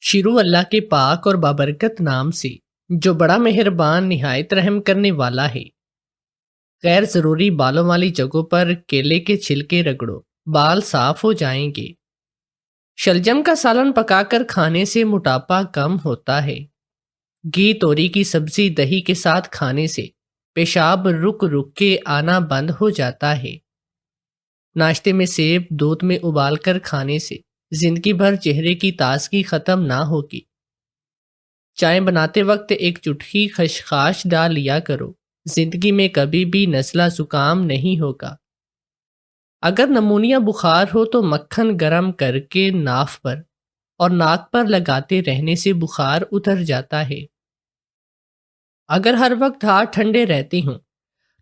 شروع اللہ کے پاک اور بابرکت نام سے جو بڑا مہربان نہایت رحم کرنے والا ہے۔ غیر ضروری بالوں والی جگہوں پر کیلے کے چھلکے رگڑو، بال صاف ہو جائیں گے۔ شلجم کا سالن پکا کر کھانے سے موٹاپا کم ہوتا ہے۔ گھی توری کی سبزی دہی کے ساتھ کھانے سے پیشاب رک رک کے آنا بند ہو جاتا ہے۔ ناشتے میں سیب دودھ میں ابال کر کھانے سے زندگی بھر چہرے کی تازگی ختم نہ ہوگی۔ چائے بناتے وقت ایک چٹکی خشخاش ڈال لیا کرو، زندگی میں کبھی بھی نزلہ زکام نہیں ہوگا۔ اگر نمونیا بخار ہو تو مکھن گرم کر کے ناف پر اور ناک پر لگاتے رہنے سے بخار اتر جاتا ہے۔ اگر ہر وقت ہاتھ ٹھنڈے رہتے ہوں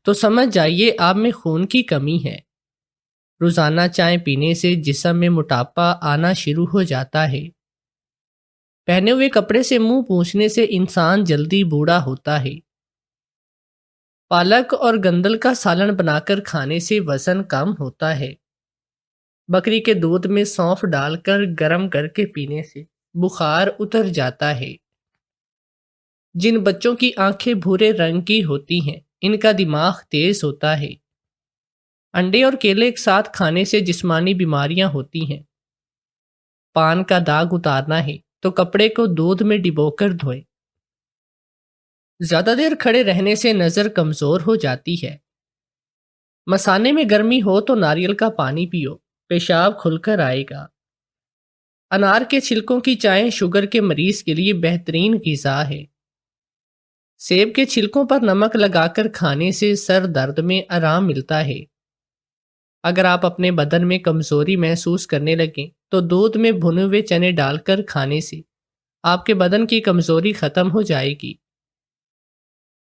تو سمجھ جائیے آپ میں خون کی کمی ہے۔ روزانہ چائے پینے سے جسم میں موٹاپا آنا شروع ہو جاتا ہے۔ پہنے ہوئے کپڑے سے منہ پوچھنے سے انسان جلدی بوڑھا ہوتا ہے۔ پالک اور گندل کا سالن بنا کر کھانے سے وزن کم ہوتا ہے۔ بکری کے دودھ میں سونف ڈال کر گرم کر کے پینے سے بخار اتر جاتا ہے۔ جن بچوں کی آنکھیں بھورے رنگ کی ہوتی ہیں ان کا دماغ تیز ہوتا ہے۔ انڈے اور کیلے ایک ساتھ کھانے سے جسمانی بیماریاں ہوتی ہیں۔ پان کا داغ اتارنا ہے تو کپڑے کو دودھ میں ڈبو کر دھوئیں۔ زیادہ دیر کھڑے رہنے سے نظر کمزور ہو جاتی ہے۔ مثانے میں گرمی ہو تو ناریل کا پانی پیو، پیشاب کھل کر آئے گا۔ انار کے چھلکوں کی چائے شوگر کے مریض کے لیے بہترین غذا ہے۔ سیب کے چھلکوں پر نمک لگا کر کھانے سے سر درد میں آرام ملتا ہے۔ اگر آپ اپنے بدن میں کمزوری محسوس کرنے لگیں تو دودھ میں بھنے ہوئے چنے ڈال کر کھانے سے آپ کے بدن کی کمزوری ختم ہو جائے گی۔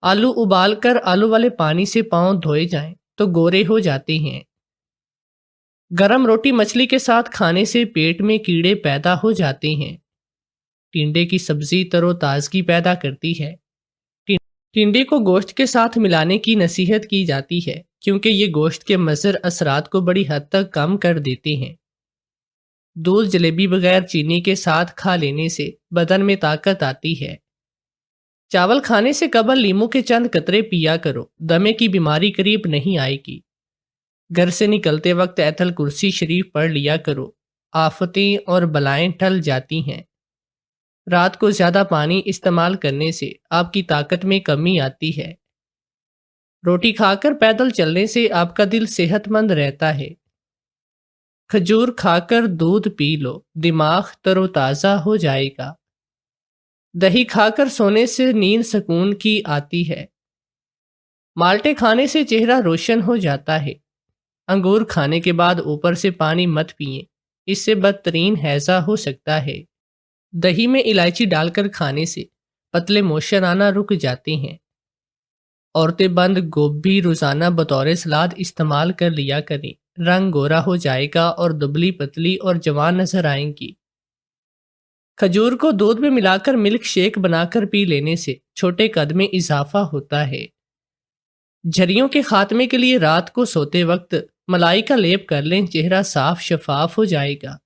آلو ابال کر آلو والے پانی سے پاؤں دھوئے جائیں تو گورے ہو جاتے ہیں۔ گرم روٹی مچھلی کے ساتھ کھانے سے پیٹ میں کیڑے پیدا ہو جاتے ہیں۔ ٹنڈے کی سبزی تر و تازگی پیدا کرتی ہے۔ ٹنڈے کو گوشت کے ساتھ ملانے کی نصیحت کی جاتی ہے کیونکہ یہ گوشت کے مضر اثرات کو بڑی حد تک کم کر دیتے ہیں۔ دودھ جلیبی بغیر چینی کے ساتھ کھا لینے سے بدن میں طاقت آتی ہے۔ چاول کھانے سے قبل لیموں کے چند قطرے پیا کرو، دمے کی بیماری قریب نہیں آئے گی۔ گھر سے نکلتے وقت ایتھل کرسی شریف پڑھ لیا کرو، آفتیں اور بلائیں ٹل جاتی ہیں۔ رات کو زیادہ پانی استعمال کرنے سے آپ کی طاقت میں کمی آتی ہے۔ روٹی کھا کر پیدل چلنے سے آپ کا دل صحت مند رہتا ہے۔ کھجور کھا کر دودھ پی لو، دماغ تر و تازہ ہو جائے گا۔ دہی کھا کر سونے سے نیند سکون کی آتی ہے۔ مالٹے کھانے سے چہرہ روشن ہو جاتا ہے۔ انگور کھانے کے بعد اوپر سے پانی مت پئیں، اس سے بدترین ہیضہ ہو سکتا ہے۔ دہی میں الائچی ڈال کر کھانے سے پتلے موشن آنا رک جاتے ہیں۔ عورتیں بند گوبھی روزانہ بطور سلاد استعمال کر لیا کریں، رنگ گورا ہو جائے گا اور دبلی پتلی اور جوان نظر آئیں گی۔ کھجور کو دودھ میں ملا کر ملک شیک بنا کر پی لینے سے چھوٹے قد میں اضافہ ہوتا ہے۔ جھریوں کے خاتمے کے لیے رات کو سوتے وقت ملائی کا لیپ کر لیں، چہرہ صاف شفاف ہو جائے گا۔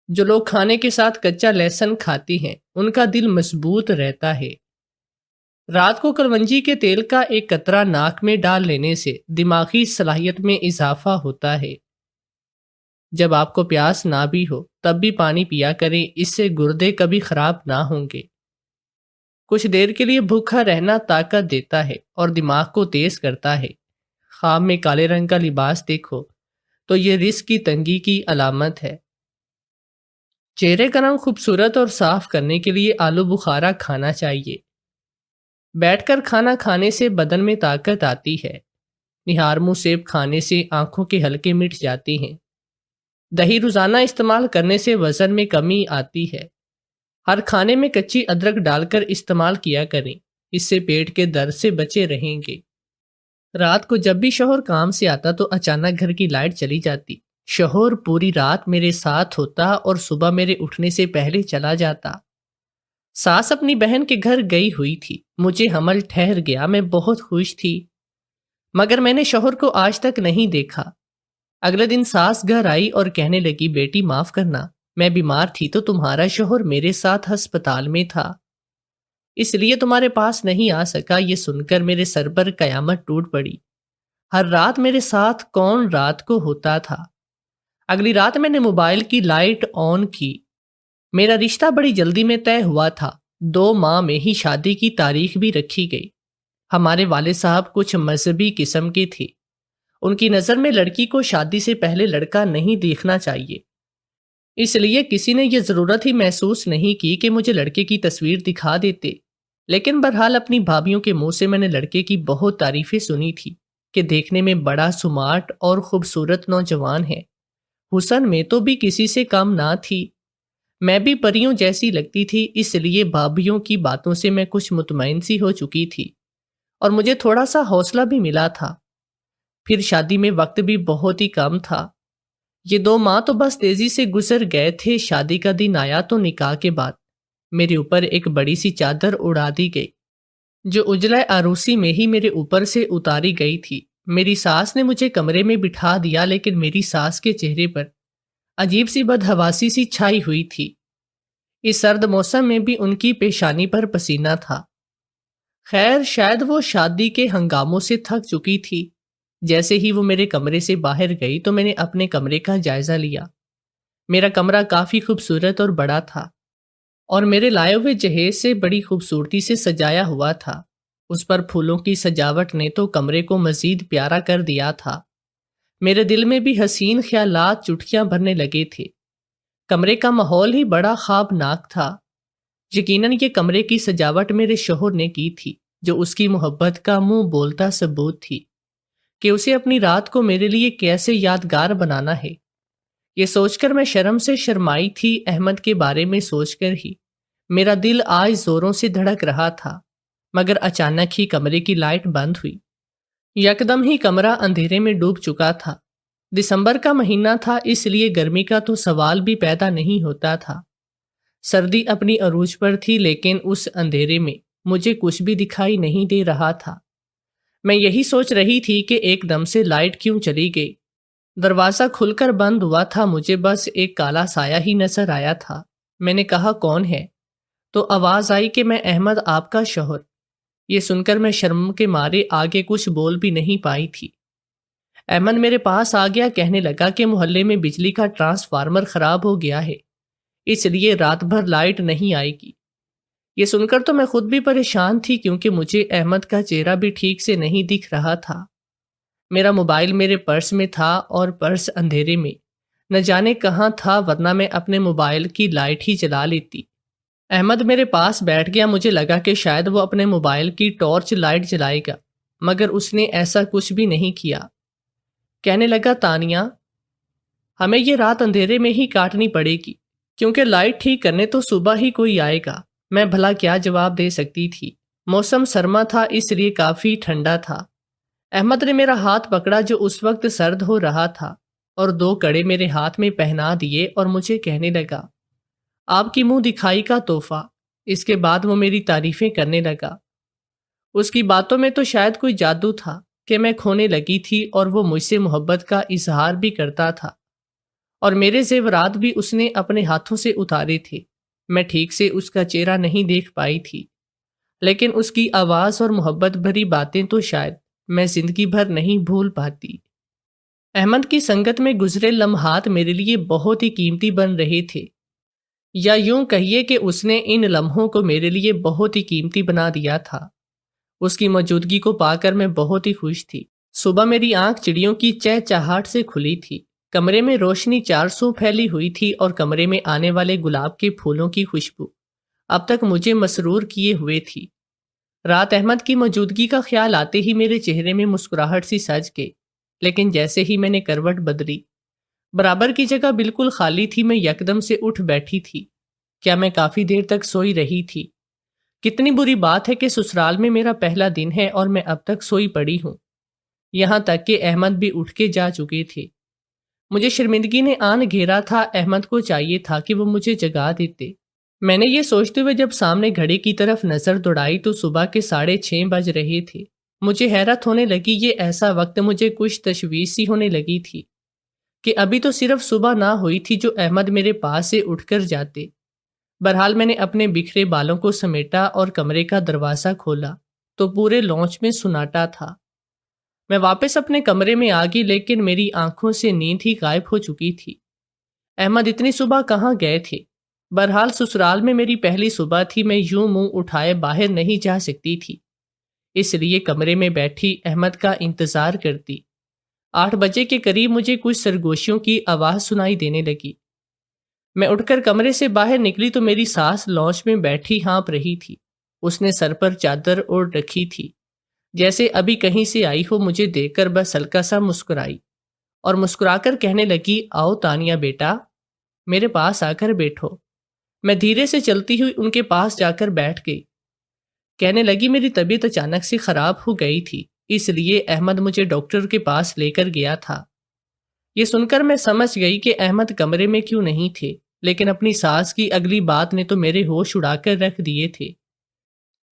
جو لوگ کھانے کے ساتھ کچا لہسن کھاتے ہیں ان کا دل مضبوط رہتا ہے۔ رات کو کلونجی کے تیل کا ایک قطرہ ناک میں ڈال لینے سے دماغی صلاحیت میں اضافہ ہوتا ہے۔ جب آپ کو پیاس نہ بھی ہو تب بھی پانی پیا کریں، اس سے گردے کبھی خراب نہ ہوں گے۔ کچھ دیر کے لیے بھوکا رہنا طاقت دیتا ہے اور دماغ کو تیز کرتا ہے۔ خواب میں کالے رنگ کا لباس دیکھو تو یہ رزق کی تنگی کی علامت ہے۔ چہرے کا رنگ خوبصورت اور صاف کرنے کے لیے آلو بخارا کھانا چاہیے۔ بیٹھ کر کھانا کھانے سے بدن میں طاقت آتی ہے۔ نہار منہ سیب کھانے سے آنکھوں کے حلقے مٹ جاتے ہیں۔ دہی روزانہ استعمال کرنے سے وزن میں کمی آتی ہے۔ ہر کھانے میں کچی ادرک ڈال کر استعمال کیا کریں، اس سے پیٹ کے درد سے بچے رہیں گے۔ رات کو جب بھی شوہر کام سے آتا تو اچانک گھر کی لائٹ چلی جاتی۔ شوہر پوری رات میرے ساتھ ہوتا اور صبح میرے اٹھنے سے پہلے چلا جاتا۔ ساس اپنی بہن کے گھر گئی ہوئی تھی، مجھے حمل ٹھہر گیا، میں بہت خوش تھی، مگر میں نے شوہر کو آج تک نہیں دیکھا۔ اگلے دن ساس گھر آئی اور کہنے لگی، بیٹی معاف کرنا، میں بیمار تھی تو تمہارا شوہر میرے ساتھ ہسپتال میں تھا، اس لیے تمہارے پاس نہیں آ سکا۔ یہ سن کر میرے سر پر قیامت ٹوٹ پڑی۔ ہر رات میرے ساتھ کون رات کو ہوتا تھا۔ اگلی رات میں نے موبائل کی لائٹ آن کی۔ میرا رشتہ بڑی جلدی میں طے ہوا تھا، 2 ماہ میں ہی شادی کی تاریخ بھی رکھی گئی۔ ہمارے والد صاحب کچھ مذہبی قسم کے تھے، ان کی نظر میں لڑکی کو شادی سے پہلے لڑکا نہیں دیکھنا چاہیے، اس لیے کسی نے یہ ضرورت ہی محسوس نہیں کی کہ مجھے لڑکے کی تصویر دکھا دیتے۔ لیکن بہرحال اپنی بھابھیوں کے منہ سے میں نے لڑکے کی بہت تعریفیں سنی تھی کہ دیکھنے میں بڑا سمارٹ اور خوبصورت نوجوان ہے، حسن میں تو بھی کسی سے کم نہ تھی۔ میں بھی پریوں جیسی لگتی تھی، اس لیے بھابھیوں کی باتوں سے میں کچھ مطمئن سی ہو چکی تھی اور مجھے تھوڑا سا حوصلہ بھی ملا تھا۔ پھر شادی میں وقت بھی بہت ہی کم تھا، یہ 2 ماہ تو بس تیزی سے گزر گئے تھے۔ شادی کا دن آیا تو نکاح کے بعد میرے اوپر ایک بڑی سی چادر اڑا دی گئی، جو اجلے عروسی میں ہی میرے اوپر سے اتاری گئی تھی۔ میری ساس نے مجھے کمرے میں بٹھا دیا، لیکن میری ساس کے چہرے پر عجیب سی بدحواسی سی چھائی ہوئی تھی۔ اس سرد موسم میں بھی ان کی پیشانی پر پسینہ تھا۔ خیر، شاید وہ شادی کے ہنگاموں سے تھک چکی تھی۔ جیسے ہی وہ میرے کمرے سے باہر گئی تو میں نے اپنے کمرے کا جائزہ لیا۔ میرا کمرہ کافی خوبصورت اور بڑا تھا اور میرے لائے ہوئے جہیز سے بڑی خوبصورتی سے سجایا ہوا تھا۔ اس پر پھولوں کی سجاوٹ نے تو کمرے کو مزید پیارا کر دیا تھا۔ میرے دل میں بھی حسین خیالات چٹکیاں بھرنے لگے تھے۔ کمرے کا ماحول ہی بڑا خوابناک تھا۔ یقیناً یہ کمرے کی سجاوٹ میرے شوہر نے کی تھی، جو اس کی محبت کا منہ بولتا ثبوت تھی کہ اسے اپنی رات کو میرے لیے کیسے یادگار بنانا ہے۔ یہ سوچ کر میں شرم سے شرمائی تھی۔ احمد کے بارے میں سوچ کر ہی میرا دل آج زوروں سے دھڑک رہا تھا، مگر اچانک ہی کمرے کی لائٹ بند ہوئی۔ یکدم ہی کمرہ اندھیرے میں ڈوب چکا تھا۔ دسمبر کا مہینہ تھا، اس لیے گرمی کا تو سوال بھی پیدا نہیں ہوتا تھا۔ سردی اپنی عروج پر تھی، لیکن اس اندھیرے میں مجھے کچھ بھی دکھائی نہیں دے رہا تھا۔ میں یہی سوچ رہی تھی کہ ایک دم سے لائٹ کیوں چلی گئی۔ دروازہ کھل کر بند ہوا تھا، مجھے بس ایک کالا سایہ ہی نظر آیا تھا۔ میں نے کہا، کون ہے؟ تو آواز آئی کہ میں احمد، آپ کا شوہر۔ یہ سن کر میں شرم کے مارے آگے کچھ بول بھی نہیں پائی تھی۔ احمد میرے پاس آ گیا، کہنے لگا کہ محلے میں بجلی کا ٹرانسفارمر خراب ہو گیا ہے، اس لیے رات بھر لائٹ نہیں آئے گی۔ یہ سن کر تو میں خود بھی پریشان تھی، کیونکہ مجھے احمد کا چہرہ بھی ٹھیک سے نہیں دکھ رہا تھا۔ میرا موبائل میرے پرس میں تھا اور پرس اندھیرے میں نہ جانے کہاں تھا، ورنہ میں اپنے موبائل کی لائٹ ہی جلا لیتی۔ احمد میرے پاس بیٹھ گیا، مجھے لگا کہ شاید وہ اپنے موبائل کی ٹارچ لائٹ جلائے گا، مگر اس نے ایسا کچھ بھی نہیں کیا۔ کہنے لگا، تانیہ، ہمیں یہ رات اندھیرے میں ہی کاٹنی پڑے گی، کیونکہ لائٹ ٹھیک کرنے تو صبح ہی کوئی آئے گا۔ میں بھلا کیا جواب دے سکتی تھی؟ موسم سرما تھا، اس لیے کافی ٹھنڈا تھا۔ احمد نے میرا ہاتھ پکڑا جو اس وقت سرد ہو رہا تھا، اور 2 کڑے میرے ہاتھ میں پہنا دیے اور مجھے کہنے لگا، آپ کی منہ دکھائی کا تحفہ۔ اس کے بعد وہ میری تعریفیں کرنے لگا۔ اس کی باتوں میں تو شاید کوئی جادو تھا کہ میں کھونے لگی تھی، اور وہ مجھ سے محبت کا اظہار بھی کرتا تھا، اور میرے زیورات بھی اس نے اپنے ہاتھوں سے اتارے تھے۔ میں ٹھیک سے اس کا چہرہ نہیں دیکھ پائی تھی، لیکن اس کی آواز اور محبت بھری باتیں تو شاید میں زندگی بھر نہیں بھول پاتی۔ احمد کی سنگت میں گزرے لمحات میرے لیے بہت ہی قیمتی بن رہے تھے، یا یوں کہیے کہ اس نے ان لمحوں کو میرے لیے بہت ہی قیمتی بنا دیا تھا۔ اس کی موجودگی کو پا کر میں بہت ہی خوش تھی۔ صبح میری آنکھ چڑیوں کی چہچہاہٹ سے کھلی تھی۔ کمرے میں روشنی 400 پھیلی ہوئی تھی، اور کمرے میں آنے والے گلاب کے پھولوں کی خوشبو اب تک مجھے مسرور کیے ہوئے تھی۔ رات احمد کی موجودگی کا خیال آتے ہی میرے چہرے میں مسکراہٹ سی سج گئی، لیکن جیسے ہی میں نے کروٹ بدلی، برابر کی جگہ بالکل خالی تھی۔ میں یکدم سے اٹھ بیٹھی تھی۔ کیا میں کافی دیر تک سوئی رہی تھی؟ کتنی بری بات ہے کہ سسرال میں میرا پہلا دن ہے اور میں اب تک سوئی پڑی ہوں۔ یہاں تک کہ احمد بھی اٹھ کے جا چکے تھے۔ مجھے شرمندگی نے آن گھیرا تھا۔ احمد کو چاہیے تھا کہ وہ مجھے جگا دیتے۔ میں نے یہ سوچتے ہوئے جب سامنے گھڑی کی طرف نظر دوڑائی تو صبح کے 6:30 بج رہے تھے۔ مجھے حیرت ہونے لگی، یہ ایسا وقت؟ مجھے کچھ تشویش سی ہونے لگی تھی کہ ابھی تو صرف صبح نہ ہوئی تھی جو احمد میرے پاس سے اٹھ کر جاتے۔ بہرحال میں نے اپنے بکھرے بالوں کو سمیٹا اور کمرے کا دروازہ کھولا تو پورے لانچ میں سناٹا تھا۔ میں واپس اپنے کمرے میں آ گئی، لیکن میری آنکھوں سے نیند ہی غائب ہو چکی تھی۔ احمد اتنی صبح کہاں گئے تھے؟ بہرحال سسرال میں میری پہلی صبح تھی، میں یوں منہ اٹھائے باہر نہیں جا سکتی تھی، اس لیے کمرے میں بیٹھی احمد کا انتظار کرتی۔ 8 بجے کے قریب مجھے کچھ سرگوشیوں کی آواز سنائی دینے لگی۔ میں اٹھ کر کمرے سے باہر نکلی تو میری ساس لانچ میں بیٹھی ہانپ رہی تھی۔ اس نے سر پر چادر اوڑھ رکھی تھی، جیسے ابھی کہیں سے آئی ہو۔ مجھے دیکھ کر بس ہلکا سا مسکرائی اور مسکرا کر کہنے لگی، آؤ تانیہ بیٹا، میرے پاس آ کر بیٹھو۔ میں دھیرے سے چلتی ہوئی ان کے پاس جا کر بیٹھ گئی۔ کہنے لگی، میری طبیعت اچانک سے خراب ہو گئی تھی، اس لیے احمد مجھے ڈاکٹر کے پاس لے کر گیا تھا۔ یہ سن کر میں سمجھ گئی کہ احمد کمرے میں کیوں نہیں تھے، لیکن اپنی ساس کی اگلی بات نے تو میرے ہوش اڑا کر رکھ دیے تھے۔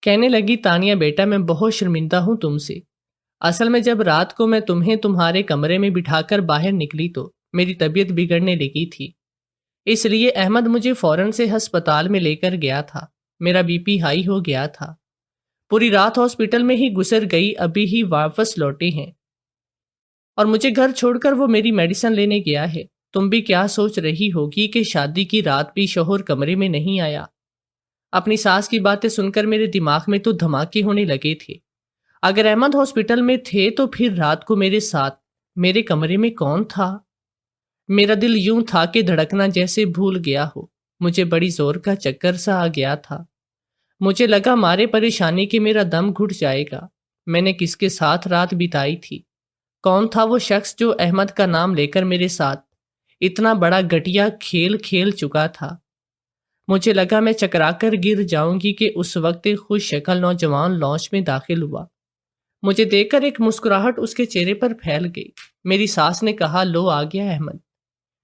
کہنے لگی، تانیہ بیٹا، میں بہت شرمندہ ہوں تم سے۔ اصل میں جب رات کو میں تمہیں تمہارے کمرے میں بٹھا کر باہر نکلی تو میری طبیعت بگڑنے لگی تھی، اس لیے احمد مجھے فوراً سے ہسپتال میں لے کر گیا تھا۔ میرا بی پی ہائی ہو گیا تھا، پوری رات ہاسپٹل میں ہی گزر گئی، ابھی ہی واپس لوٹے ہیں، اور مجھے گھر چھوڑ کر وہ میری میڈیسن لینے گیا ہے۔ تم بھی کیا سوچ رہی ہوگی کہ شادی کی رات بھی شوہر کمرے میں نہیں آیا؟ اپنی ساس کی باتیں سن کر میرے دماغ میں تو دھماکے ہونے لگے تھے۔ اگر احمد ہاسپٹل میں تھے تو پھر رات کو میرے ساتھ میرے کمرے میں کون تھا؟ میرا دل یوں تھا کہ دھڑکنا جیسے بھول گیا ہو۔ مجھے بڑی زور کا چکر سا آ گیا تھا۔ مجھے لگا مارے پریشانی کہ میرا دم گھٹ جائے گا۔ میں نے کس کے ساتھ رات بتائی تھی؟ کون تھا وہ شخص جو احمد کا نام لے کر میرے ساتھ اتنا بڑا گھٹیا کھیل کھیل چکا تھا؟ مجھے لگا میں چکرا کر گر جاؤں گی کہ اس وقت ایک خوش شکل نوجوان لانچ میں داخل ہوا۔ مجھے دیکھ کر ایک مسکراہٹ اس کے چہرے پر پھیل گئی۔ میری ساس نے کہا، لو آ گیا احمد۔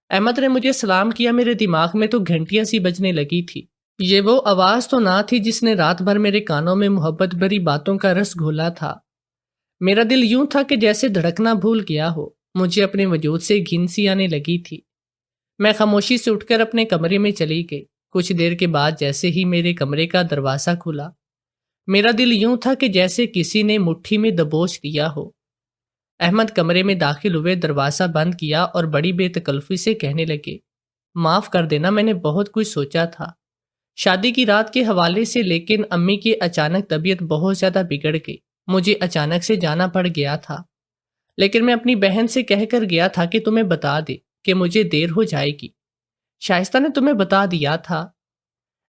احمد نے مجھے سلام کیا۔ میرے دماغ میں تو گھنٹیاں سی بجنے لگی تھی۔ یہ وہ آواز تو نہ تھی جس نے رات بھر میرے کانوں میں محبت بھری باتوں کا رس گھولا تھا۔ میرا دل یوں تھا کہ جیسے دھڑکنا بھول گیا ہو۔ مجھے اپنے وجود سے گھن سی آنے لگی تھی۔ میں خاموشی سے اٹھ کر اپنے کمرے میں چلی گئی۔ کچھ دیر کے بعد جیسے ہی میرے کمرے کا دروازہ کھلا، میرا دل یوں تھا کہ جیسے کسی نے مٹھی میں دبوچ دیا ہو۔ احمد کمرے میں داخل ہوئے، دروازہ بند کیا اور بڑی بے تکلفی سے کہنے لگے، معاف کر دینا، میں نے بہت کچھ سوچا تھا شادی کی رات کے حوالے سے، لیکن امی کی اچانک طبیعت بہت زیادہ بگڑ گئی۔ مجھے اچانک سے جانا پڑ گیا تھا، لیکن میں اپنی بہن سے کہہ کر گیا تھا کہ تمہیں بتا دے کہ مجھے دیر ہو جائے گی۔ شائستہ نے تمہیں بتا دیا تھا؟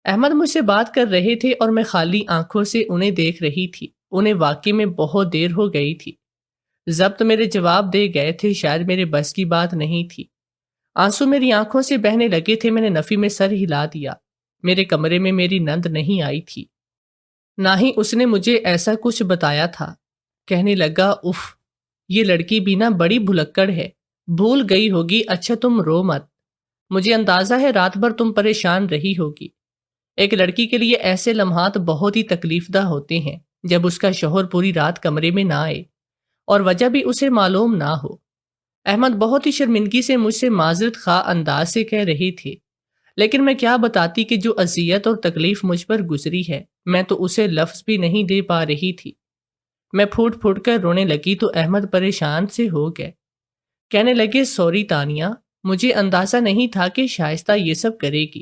احمد مجھ سے بات کر رہے تھے اور میں خالی آنکھوں سے انہیں دیکھ رہی تھی۔ انہیں واقعی میں بہت دیر ہو گئی تھی۔ ضبط میرے جواب دے گئے تھے، شاید میرے بس کی بات نہیں تھی۔ آنسو میری آنکھوں سے بہنے لگے تھے۔ میں نے نفی میں سر ہلا دیا۔ میرے کمرے میں میری نند نہیں آئی تھی، نہ ہی اس نے مجھے ایسا کچھ بتایا تھا۔ کہنے لگا، اف، یہ لڑکی بھی نہ بڑی بھلکڑ ہے، بھول گئی ہوگی۔ اچھا تم رو مت، مجھے اندازہ ہے رات بھر تم پریشان رہی ہوگی۔ ایک لڑکی کے لیے ایسے لمحات بہت ہی تکلیف دہ ہوتے ہیں جب اس کا شوہر پوری رات کمرے میں نہ آئے اور وجہ بھی اسے معلوم نہ ہو۔ احمد بہت ہی شرمندگی سے مجھ سے معذرت خواہ انداز سے کہہ رہے تھے، لیکن میں کیا بتاتی کہ جو اذیت اور تکلیف مجھ پر گزری ہے میں تو اسے لفظ بھی نہیں دے پا رہی تھی۔ میں پھوٹ پھوٹ کر رونے لگی تو احمد پریشان سے ہو گئے۔ کہنے لگے، سوری تانیہ، مجھے اندازہ نہیں تھا کہ شائستہ یہ سب کرے گی۔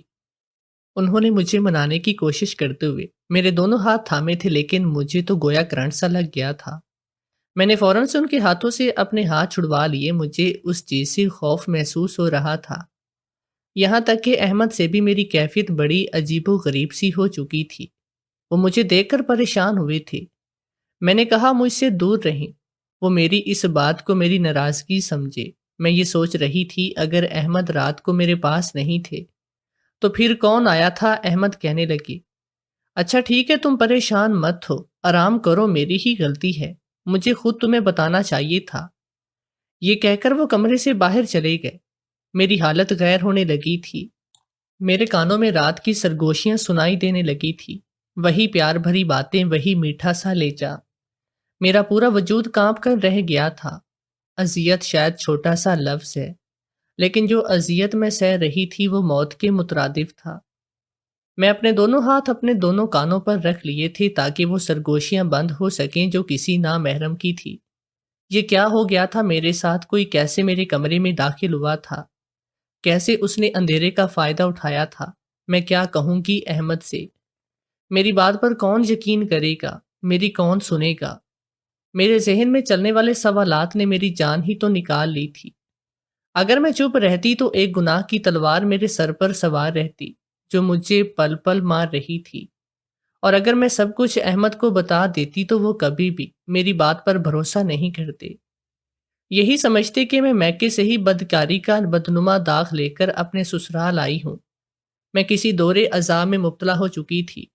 انہوں نے مجھے منانے کی کوشش کرتے ہوئے میرے دونوں ہاتھ تھامے تھے، لیکن مجھے تو گویا کرنٹ سا لگ گیا تھا۔ میں نے فوراً سے ان کے ہاتھوں سے اپنے ہاتھ چھڑوا لیے۔ مجھے اس چیز سے خوف محسوس ہو رہا تھا، یہاں تک کہ احمد سے بھی میری کیفیت بڑی عجیب و غریب سی ہو چکی تھی۔ وہ مجھے دیکھ کر پریشان ہوئے تھے۔ میں نے کہا، مجھ سے دور رہیں۔ وہ میری اس بات کو میری ناراضگی سمجھے۔ میں یہ سوچ رہی تھی، اگر احمد رات کو میرے پاس نہیں تھے تو پھر کون آیا تھا؟ احمد کہنے لگی، اچھا ٹھیک ہے، تم پریشان مت ہو، آرام کرو، میری ہی غلطی ہے، مجھے خود تمہیں بتانا چاہیے تھا۔ یہ کہہ کر وہ کمرے سے باہر چلے گئے۔ میری حالت غیر ہونے لگی تھی۔ میرے کانوں میں رات کی سرگوشیاں سنائی دینے لگی تھی، وہی پیار بھری باتیں، وہی میٹھا سا لہجہ۔ میرا پورا وجود کانپ کر رہ گیا تھا۔ اذیت شاید چھوٹا سا لفظ ہے، لیکن جو اذیت میں سہ رہی تھی وہ موت کے مترادف تھا۔ میں اپنے دونوں ہاتھ اپنے دونوں کانوں پر رکھ لیے تھے تاکہ وہ سرگوشیاں بند ہو سکیں جو کسی نامحرم کی تھی۔ یہ کیا ہو گیا تھا میرے ساتھ؟ کوئی کیسے میرے کمرے میں داخل ہوا تھا؟ کیسے اس نے اندھیرے کا فائدہ اٹھایا تھا؟ میں کیا کہوں گی احمد سے؟ میری بات پر کون یقین کرے گا؟ میری کون سنے گا؟ میرے ذہن میں چلنے والے سوالات نے میری جان ہی تو نکال لی تھی۔ اگر میں چپ رہتی تو ایک گناہ کی تلوار میرے سر پر سوار رہتی جو مجھے پل پل مار رہی تھی، اور اگر میں سب کچھ احمد کو بتا دیتی تو وہ کبھی بھی میری بات پر بھروسہ نہیں کرتے۔ یہی سمجھتے کہ میں میکے سے ہی بدکاری کا بدنما داغ لے کر اپنے سسرال آئی ہوں۔ میں کسی دورے عذاب میں مبتلا ہو چکی تھی۔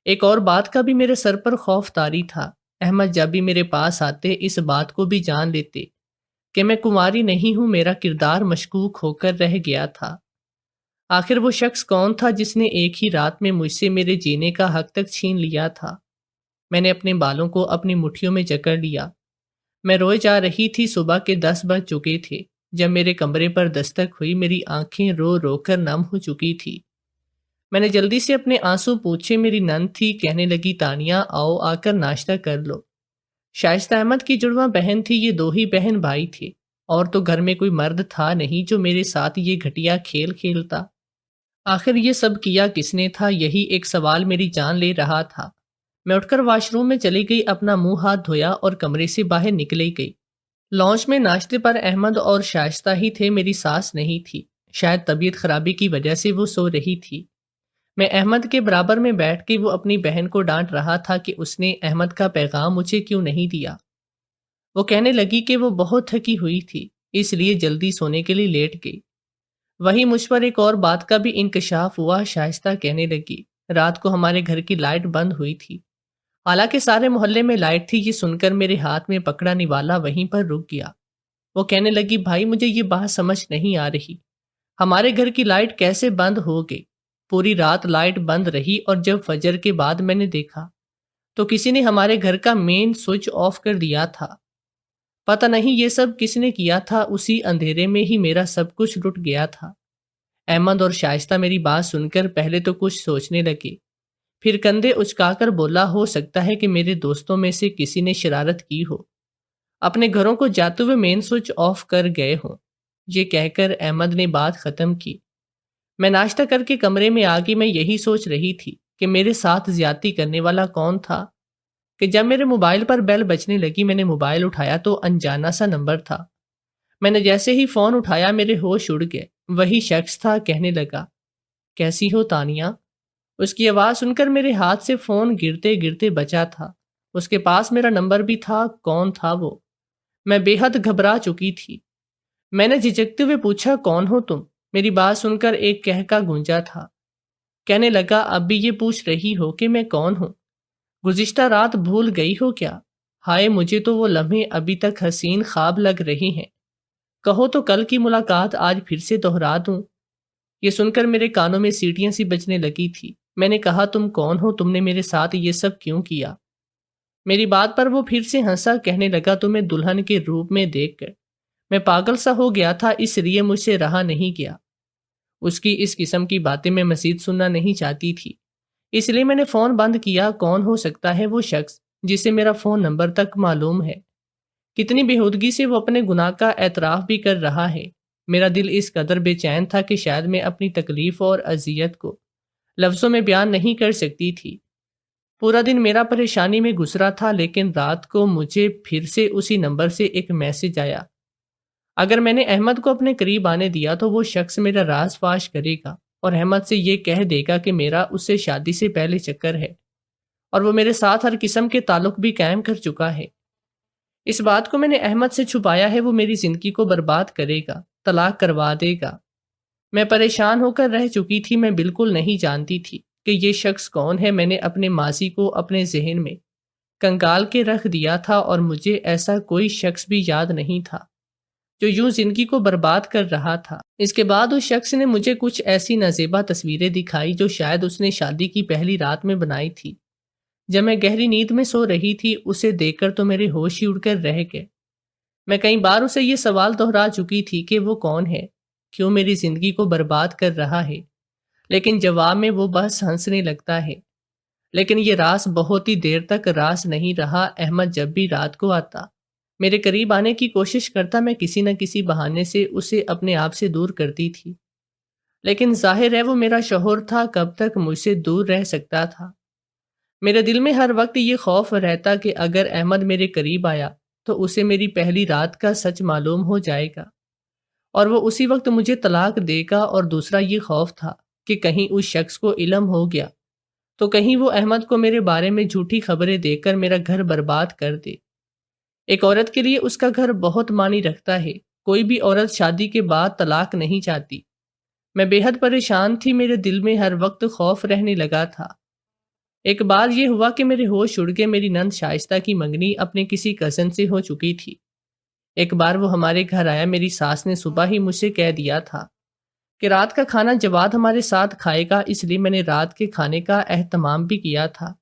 ایک اور بات کا بھی میرے سر پر خوف طاری تھا۔ احمد جب بھی میرے پاس آتے اس بات کو بھی جان لیتے کہ میں کماری نہیں ہوں۔ میرا کردار مشکوک ہو کر رہ گیا تھا۔ آخر وہ شخص کون تھا جس نے ایک ہی رات میں مجھ سے میرے جینے کا حق تک چھین لیا تھا؟ میں نے اپنے بالوں کو اپنی مٹھیوں میں جکڑ لیا۔ میں روئے جا رہی تھی۔ صبح کے 10 بج چکے تھے جب میرے کمرے پر دستک ہوئی۔ میری آنکھیں رو رو کر نم ہو چکی تھی۔ میں نے جلدی سے اپنے آنسو پوچھے۔ میری نند تھی، کہنے لگی تانیہ آؤ آ کر ناشتہ کر لو۔ شائستہ احمد کی جڑواں بہن تھی، یہ 2 ہی بہن بھائی تھے، اور تو گھر میں کوئی مرد تھا نہیں جو میرے ساتھ یہ گھٹیا کھیل کھیلتا۔ آخر یہ سب کیا کس نے تھا؟ یہی ایک سوال میری جان لے رہا تھا۔ میں اٹھ کر واش روم میں چلی گئی، اپنا منہ ہاتھ دھویا اور کمرے سے باہر نکلی گئی۔ لانچ میں ناشتے پر احمد اور شائستہ ہی تھے، میری ساس نہیں تھی۔ شاید طبیعت خرابی کی وجہ سے وہ سو رہی تھی۔ میں احمد کے برابر میں بیٹھ کے وہ اپنی بہن کو ڈانٹ رہا تھا کہ اس نے احمد کا پیغام مجھے کیوں نہیں دیا۔ وہ کہنے لگی کہ وہ بہت تھکی ہوئی تھی، اس لیے جلدی سونے کے لیے لیٹ گئی۔ وہی مجھ پر ایک اور بات کا بھی انکشاف ہوا۔ شائستہ کہنے لگی رات کو ہمارے گھر کی لائٹ بند ہوئی تھی، حالانکہ سارے محلے میں لائٹ تھی۔ یہ سن کر میرے ہاتھ میں پکڑا نوالا وہیں پر رک گیا۔ وہ کہنے لگی بھائی مجھے یہ بات سمجھ نہیں آ رہی، ہمارے گھر کی لائٹ کیسے بند ہو گئی؟ پوری رات لائٹ بند رہی، اور جب فجر کے بعد میں نے دیکھا تو کسی نے ہمارے گھر کا مین سوئچ آف کر دیا تھا۔ پتہ نہیں یہ سب کس نے کیا تھا۔ اسی اندھیرے میں ہی میرا سب کچھ لٹ گیا تھا۔ احمد اور شائستہ میری بات سن کر پہلے تو کچھ سوچنے لگے، پھر کندھے اچکا کر بولا ہو سکتا ہے کہ میرے دوستوں میں سے کسی نے شرارت کی ہو، اپنے گھروں کو جاتے ہوئے مین سوئچ آف کر گئے ہوں۔ یہ کہہ کر احمد نے بات ختم کی۔ میں ناشتہ کر کے کمرے میں آ گئی۔ میں یہی سوچ رہی تھی کہ میرے ساتھ زیادتی کرنے والا کون تھا کہ جب میرے موبائل پر بیل بجنے لگی۔ میں نے موبائل اٹھایا تو انجانا سا نمبر تھا۔ میں نے جیسے ہی فون اٹھایا میرے ہوش اڑ گئے۔ وہی شخص تھا، کہنے لگا کیسی ہو تانیہ؟ اس کی آواز سن کر میرے ہاتھ سے فون گرتے گرتے بچا تھا۔ اس کے پاس میرا نمبر بھی تھا۔ کون تھا وہ؟ میں بے حد گھبرا چکی تھی۔ میں نے جھجکتے ہوئے پوچھا کون ہو تم؟ میری بات سن کر ایک کہکا گونجا تھا۔ کہنے لگا اب بھی یہ پوچھ رہی ہو کہ میں کون ہوں؟ گزشتہ رات بھول گئی ہو کیا؟ ہائے مجھے تو وہ لمحے ابھی تک حسین خواب لگ رہے ہیں۔ کہو تو کل کی ملاقات آج پھر سے دہرا دوں۔ یہ سن کر میرے کانوں میں سیٹیاں سی بجنے لگی تھی۔ میں نے کہا تم کون ہو؟ تم نے میرے ساتھ یہ سب کیوں کیا؟ میری بات پر وہ پھر سے ہنسا، کہنے لگا تمہیں دلہن کے روپ میں دیکھ کر میں پاگل سا ہو گیا تھا، اس لیے مجھ سے رہا نہیں گیا۔ اس کی اس قسم کی باتیں میں مزید سننا نہیں چاہتی تھی، اس لیے میں نے فون بند کیا۔ کون ہو سکتا ہے وہ شخص جسے میرا فون نمبر تک معلوم ہے؟ کتنی بےہودگی سے وہ اپنے گناہ کا اعتراف بھی کر رہا ہے۔ میرا دل اس قدر بے چین تھا کہ شاید میں اپنی تکلیف اور اذیت کو لفظوں میں بیان نہیں کر سکتی تھی۔ پورا دن میرا پریشانی میں گزرا تھا، لیکن رات کو مجھے پھر سے اسی نمبر سے ایک میسج آیا۔ اگر میں نے احمد کو اپنے قریب آنے دیا تو وہ شخص میرا راز فاش کرے گا اور احمد سے یہ کہہ دے گا کہ میرا اس سے شادی سے پہلے چکر ہے اور وہ میرے ساتھ ہر قسم کے تعلق بھی قائم کر چکا ہے۔ اس بات کو میں نے احمد سے چھپایا ہے، وہ میری زندگی کو برباد کرے گا، طلاق کروا دے گا۔ میں پریشان ہو کر رہ چکی تھی۔ میں بالکل نہیں جانتی تھی کہ یہ شخص کون ہے۔ میں نے اپنے ماضی کو اپنے ذہن میں کنگال کے رکھ دیا تھا، اور مجھے ایسا کوئی شخص بھی یاد نہیں تھا جو یوں زندگی کو برباد کر رہا تھا۔ اس کے بعد اس شخص نے مجھے کچھ ایسی نازیبا تصویریں دکھائی جو شاید اس نے شادی کی پہلی رات میں بنائی تھی۔ جب میں گہری نیند میں سو رہی تھی، اسے دیکھ کر تو میرے ہوش ہی اڑ کر رہ گئے۔ میں کئی بار اسے یہ سوال دہرا چکی تھی کہ وہ کون ہے، کیوں میری زندگی کو برباد کر رہا ہے، لیکن جواب میں وہ بس ہنسنے لگتا ہے۔ لیکن یہ راز بہت ہی دیر تک راز نہیں رہا۔ احمد جب بھی رات کو آتا، میرے قریب آنے کی کوشش کرتا، میں کسی نہ کسی بہانے سے اسے اپنے آپ سے دور کرتی تھی، لیکن ظاہر ہے وہ میرا شوہر تھا، کب تک مجھ سے دور رہ سکتا تھا؟ میرے دل میں ہر وقت یہ خوف رہتا کہ اگر احمد میرے قریب آیا تو اسے میری پہلی رات کا سچ معلوم ہو جائے گا اور وہ اسی وقت مجھے طلاق دے گا، اور دوسرا یہ خوف تھا کہ کہیں اس شخص کو علم ہو گیا تو کہیں وہ احمد کو میرے بارے میں جھوٹی خبریں دے کر میرا گھر برباد کر دے۔ ایک عورت کے لیے اس کا گھر بہت معنی رکھتا ہے، کوئی بھی عورت شادی کے بعد طلاق نہیں چاہتی۔ میں بے حد پریشان تھی، میرے دل میں ہر وقت خوف رہنے لگا تھا۔ ایک بار یہ ہوا کہ میرے ہوش اڑ گئے، میری نند شائستہ کی منگنی اپنے کسی کزن سے ہو چکی تھی۔ ایک بار وہ ہمارے گھر آیا، میری ساس نے صبح ہی مجھ سے کہہ دیا تھا کہ رات کا کھانا جواد ہمارے ساتھ کھائے گا، اس لیے میں نے رات کے کھانے کا اہتمام بھی کیا تھا۔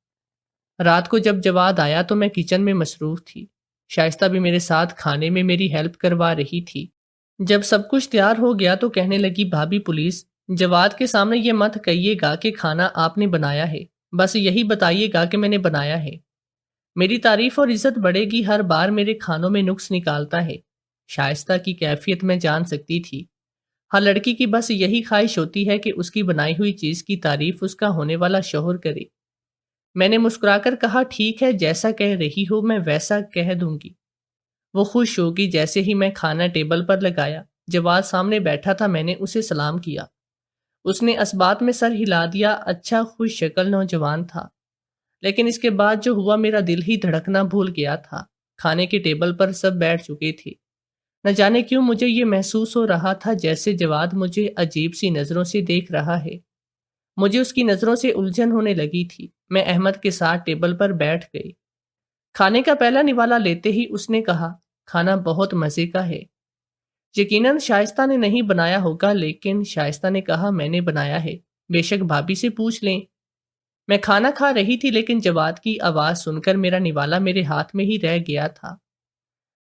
رات کو جب جواد آیا تو میں کچن میں مصروف تھی، شائستہ بھی میرے ساتھ کھانے میں میری ہیلپ کروا رہی تھی۔ جب سب کچھ تیار ہو گیا تو کہنے لگی، بھابی پلیز جواد کے سامنے یہ مت کہیے گا کہ کھانا آپ نے بنایا ہے، بس یہی بتائیے گا کہ میں نے بنایا ہے۔ میری تعریف اور عزت بڑھے گی، ہر بار میرے کھانوں میں نقص نکالتا ہے۔ شائستہ کی کیفیت میں جان سکتی تھی، ہر لڑکی کی بس یہی خواہش ہوتی ہے کہ اس کی بنائی ہوئی چیز کی تعریف اس کا ہونے والا شوہر کرے۔ میں نے مسکرا کر کہا، ٹھیک ہے، جیسا کہہ رہی ہو میں ویسا کہہ دوں گی۔ وہ خوش ہوگی۔ جیسے ہی میں کھانا ٹیبل پر لگایا، جواد سامنے بیٹھا تھا، میں نے اسے سلام کیا۔ اس نے اسبات میں سر ہلا دیا، اچھا خوش شکل نوجوان تھا، لیکن اس کے بعد جو ہوا میرا دل ہی دھڑکنا بھول گیا تھا۔ کھانے کے ٹیبل پر سب بیٹھ چکے تھے، نہ جانے کیوں مجھے یہ محسوس ہو رہا تھا جیسے جواد مجھے عجیب سی نظروں سے دیکھ رہا ہے۔ مجھے اس کی نظروں سے الجھن ہونے لگی تھی۔ میں احمد کے ساتھ ٹیبل پر بیٹھ گئی۔ کھانے کا پہلا نوالا لیتے ہی اس نے کہا، کھانا بہت مزے کا ہے۔ یقیناً شائستہ نے نہیں بنایا ہوگا، لیکن شائستہ نے کہا، میں نے بنایا ہے، بے شک بھابی سے پوچھ لیں۔ میں کھانا کھا رہی تھی، لیکن جواد کی آواز سن کر میرا نوالا میرے ہاتھ میں ہی رہ گیا تھا۔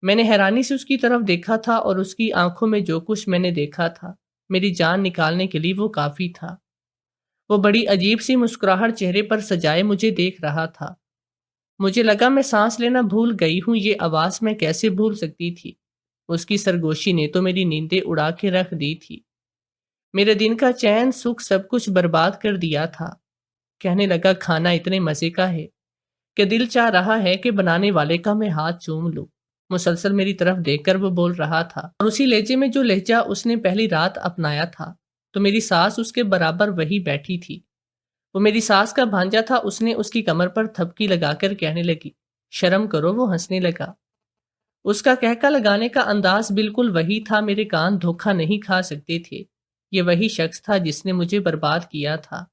میں نے حیرانی سے اس کی طرف دیکھا تھا، اور اس کی آنکھوں میں جو کچھ میں نے دیکھا تھا میری جان نکالنے کے لیے وہ کافی تھا۔ وہ بڑی عجیب سی مسکراہٹ چہرے پر سجائے مجھے دیکھ رہا تھا۔ مجھے لگا میں سانس لینا بھول گئی ہوں، یہ آواز میں کیسے بھول سکتی تھی؟ اس کی سرگوشی نے تو میری نیندیں اڑا کے رکھ دی تھی۔ میرے دن کا چین سکھ سب کچھ برباد کر دیا تھا۔ کہنے لگا، کھانا اتنے مزے کا ہے کہ دل چاہ رہا ہے کہ بنانے والے کا میں ہاتھ چوم لوں۔ مسلسل میری طرف دیکھ کر وہ بول رہا تھا، اور اسی لہجے میں جو لہجہ اس نے پہلی رات اپنایا تھا۔ تو میری ساس اس کے برابر وہی بیٹھی تھی۔ وہ میری ساس کا بھانجا تھا۔ اس نے اس کی کمر پر تھپکی لگا کر کہنے لگی، شرم کرو۔ وہ ہنسنے لگا۔ اس کا کہکا لگانے کا انداز بالکل وہی تھا، میرے کان دھوکہ نہیں کھا سکتے تھے۔ یہ وہی شخص تھا جس نے مجھے برباد کیا تھا۔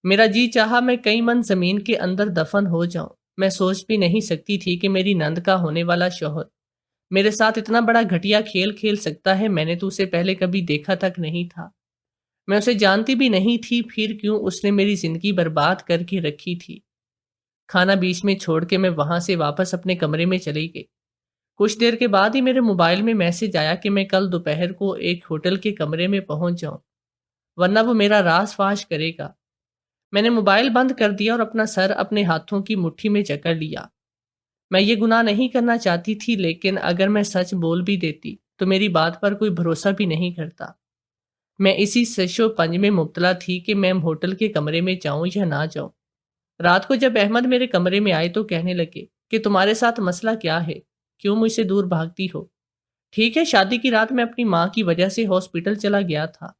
میرا جی چاہا میں کئی من زمین کے اندر دفن ہو جاؤں۔ میں سوچ بھی نہیں سکتی تھی کہ میری نند کا ہونے والا شوہر میرے ساتھ اتنا بڑا گھٹیا کھیل کھیل سکتا ہے۔ میں نے تو اسے پہلے کبھی دیکھا تک نہیں تھا، میں اسے جانتی بھی نہیں تھی، پھر کیوں اس نے میری زندگی برباد کر کے رکھی تھی۔ کھانا بیچ میں چھوڑ کے میں وہاں سے واپس اپنے کمرے میں چلی گئی۔ کچھ دیر کے بعد ہی میرے موبائل میں میسج آیا کہ میں کل دوپہر کو ایک ہوٹل کے کمرے میں پہنچ جاؤں، ورنہ وہ میرا راز فاش کرے گا۔ میں نے موبائل بند کر دیا اور اپنا سر اپنے ہاتھوں کی مٹھی میں جکڑ لیا۔ میں یہ گناہ نہیں کرنا چاہتی تھی، لیکن اگر میں سچ بول بھی دیتی تو میری بات پر کوئی بھروسہ بھی نہیں کرتا۔ میں اسی سش و پنج میں مبتلا تھی کہ میں ہوٹل کے کمرے میں جاؤں یا نہ جاؤں۔ رات کو جب احمد میرے کمرے میں آئے تو کہنے لگے کہ تمہارے ساتھ مسئلہ کیا ہے، کیوں مجھ سے دور بھاگتی ہو؟ ٹھیک ہے، شادی کی رات میں اپنی ماں کی وجہ سے ہاسپٹل چلا گیا تھا،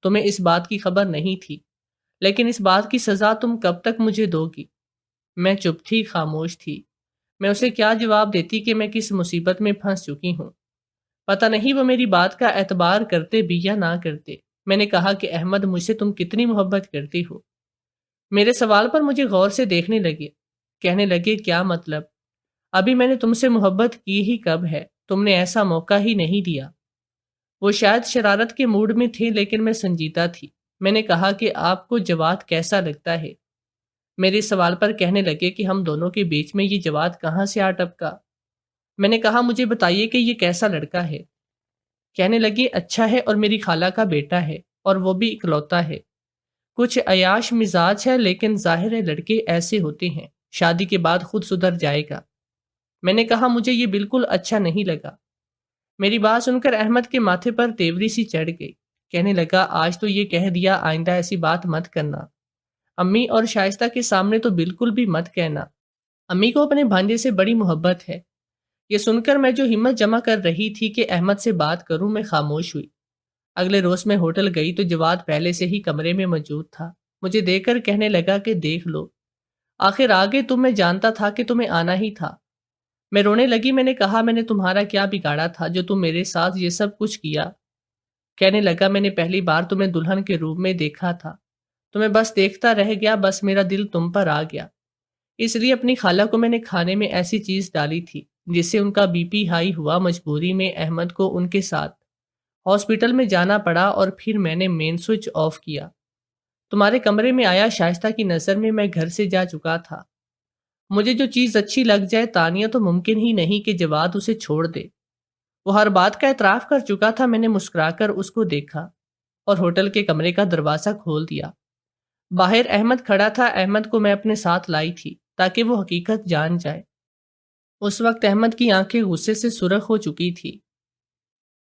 تمہیں اس بات کی خبر نہیں تھی، لیکن اس بات کی سزا تم کب تک مجھے دو گی؟ میں چپ تھی، خاموش تھی۔ میں اسے کیا جواب دیتی کہ میں کس مصیبت میں پھنس چکی ہوں؟ پتہ نہیں وہ میری بات کا اعتبار کرتے بھی یا نہ کرتے۔ میں نے کہا کہ احمد، مجھ سے تم کتنی محبت کرتی ہو؟ میرے سوال پر مجھے غور سے دیکھنے لگے۔ کہنے لگے، کیا مطلب؟ ابھی میں نے تم سے محبت کی ہی کب ہے؟ تم نے ایسا موقع ہی نہیں دیا۔ وہ شاید شرارت کے موڈ میں تھے، لیکن میں سنجیدہ تھی۔ میں نے کہا کہ آپ کو جواد کیسا لگتا ہے؟ میرے سوال پر کہنے لگے کہ ہم دونوں کے بیچ میں یہ جواد کہاں سے آ ٹپکا؟ میں نے کہا، مجھے بتائیے کہ یہ کیسا لڑکا ہے؟ کہنے لگی اچھا ہے، اور میری خالہ کا بیٹا ہے، اور وہ بھی اکلوتا ہے۔ کچھ عیاش مزاج ہے، لیکن ظاہر ہے لڑکے ایسے ہوتے ہیں، شادی کے بعد خود سدھر جائے گا۔ میں نے کہا مجھے یہ بالکل اچھا نہیں لگا۔ میری بات سن کر احمد کے ماتھے پر تیوری سی چڑھ گئی۔ کہنے لگا آج تو یہ کہہ دیا، آئندہ ایسی بات مت کرنا۔ امی اور شائستہ کے سامنے تو بالکل بھی مت کہنا۔ امی کو اپنے بھانجے سے بڑی محبت ہے۔ یہ سن کر میں جو ہمت جمع کر رہی تھی کہ احمد سے بات کروں، میں خاموش ہوئی۔ اگلے روز میں ہوٹل گئی تو جواد پہلے سے ہی کمرے میں موجود تھا۔ مجھے دیکھ کر کہنے لگا کہ دیکھ لو، آخر آگے تم، میں جانتا تھا کہ تمہیں آنا ہی تھا۔ میں رونے لگی۔ میں نے کہا میں نے تمہارا کیا بگاڑا تھا جو تم میرے ساتھ یہ سب کچھ کیا؟ کہنے لگا میں نے پہلی بار تمہیں دلہن کے روپ میں دیکھا تھا، تمہیں بس دیکھتا رہ گیا، بس میرا دل تم پر آ گیا۔ اس لیے اپنی خالہ کو میں نے کھانے میں ایسی چیز ڈالی تھی جس سے ان کا بی پی ہائی ہوا۔ مجبوری میں احمد کو ان کے ساتھ ہاسپٹل میں جانا پڑا، اور پھر میں نے مین سوئچ آف کیا۔ تمہارے کمرے میں آیا، شائستہ کی نظر میں گھر سے جا چکا تھا۔ مجھے جو چیز اچھی لگ جائے تانیہ، تو ممکن ہی نہیں کہ جواد اسے چھوڑ دے۔ وہ ہر بات کا اعتراف کر چکا تھا۔ میں نے مسکرا کر اس کو دیکھا اور ہوٹل کے کمرے کا دروازہ کھول دیا۔ باہر احمد کھڑا تھا۔ احمد کو میں اپنے ساتھ لائی تھی تاکہ وہ حقیقت جان جائے۔ اس وقت احمد کی آنکھیں غصے سے سرخ ہو چکی تھی۔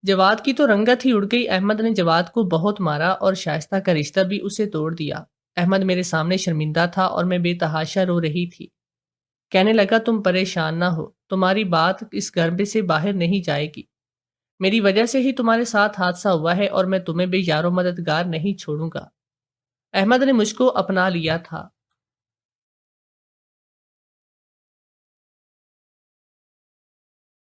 جواد کی تو رنگت ہی اڑ گئی۔ احمد نے جواد کو بہت مارا اور شائستہ کا رشتہ بھی اسے توڑ دیا۔ احمد میرے سامنے شرمندہ تھا اور میں بے تحاشا رو رہی تھی۔ کہنے لگا تم پریشان نہ ہو، تمہاری بات اس گھر سے باہر نہیں جائے گی۔ میری وجہ سے ہی تمہارے ساتھ حادثہ ہوا ہے، اور میں تمہیں بے یار و مددگار نہیں چھوڑوں گا۔ احمد نے مجھ کو اپنا لیا تھا